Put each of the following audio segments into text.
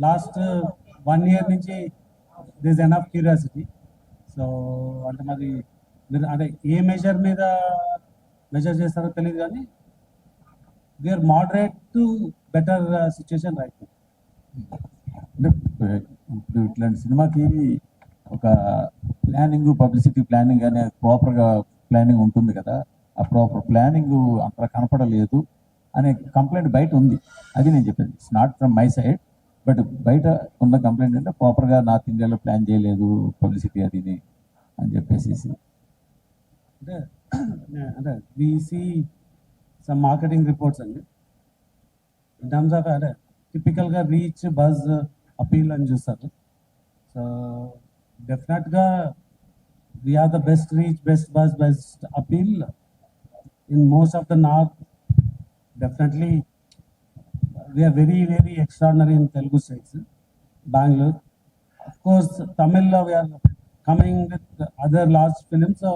Last 1 year నుంచి this enough curiosity. So అంటే మరి మీరు అంటే ఏ మెజర్ మీద మెజర్ చేస్తారో తెలియదు కానీ we are moderate to better situation right. అంటే ఇప్పుడు ఇట్లాంటి సినిమాకి ఒక ప్లానింగ్, పబ్లిసిటీ ప్లానింగ్ అనే ప్రాపర్గా ప్లానింగ్ ఉంటుంది కదా, ఆ ప్రాపర్ ప్లానింగ్ అంత కనపడలేదు అనే కంప్లైంట్ బయట ఉంది. అది నేను చెప్పేది, it's not from my side, but బయట ఉన్న కంప్లైంట్ అంటే ప్రాపర్గా నార్త్ ఇండియాలో ప్లాన్ చేయలేదు పబ్లిసిటీ అది అని చెప్పేసి. అంటే అంటే we see some marketing reports అండి ఇన్ టర్మ్స్ ఆఫ్ అంటే టిపికల్గా రీచ్, బజ్, అపీల్ అని చూస్తారు. సో డెఫినెట్గా we are the best reach, best buzz, best appeal in most of the north. Definitely we are very, very extraordinary in Telugu states, Bangalore. Of course, Tamil we are coming with other large films, so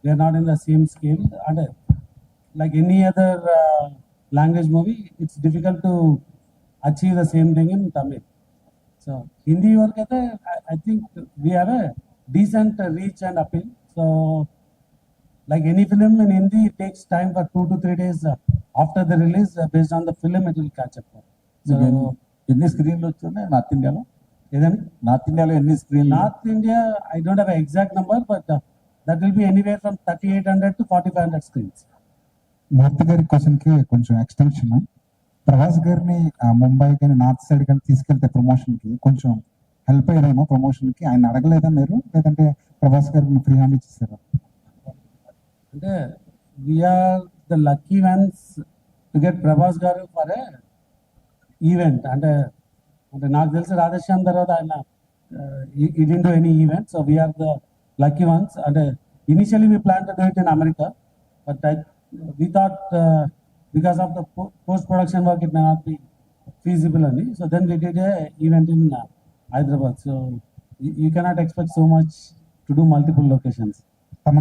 we are not in the same scale. And like any other language movie, it's difficult to achieve the same thing in Tamil. So Hindi work I think we have a decent reach and appeal. So like any film in Hindi, it takes time for 2 to 3 days after the release. Based on the film, it will catch up. So ఎన్ని స్క్రీన్లు వచ్చాయి north ఇండియాలో? ఏదండి north ఇండియాలో ఎన్ని screen? North India I don't have an exact number, but that will be anywhere from 3800 to 4500 screens. మూర్తి గారి క్వశ్చన్కి కొంచెం ఎక్స్టెన్షన్, ప్రభాస్ గారిని ముంబై కానీ నార్త్ సైడ్ కానీ తీసుకెళ్తే ప్రమోషన్కి కొంచెం హెల్ప్ అయ్యారేమో ప్రమోషన్కి, ఆయన అడగలేదా మీరు, లేదంటే ప్రభాస్ గారిని ఫ్రీ హ్యాండ్ ఇచ్చేసారా? అంటే we are the lucky ones to get Prabhas గారు ఫర్ ఏ ఈవెంట్. అంటే అంటే నాకు తెలిసి రాధేశ్యామ్ తర్వాత ఆయన he didn't do any event. So we are the lucky ones. అంటే initially we plan to do it in America, but we thought because of the post production work it may not be feasible only. So then we did a event in Hyderabad. So you cannot expect so much to do multiple locations.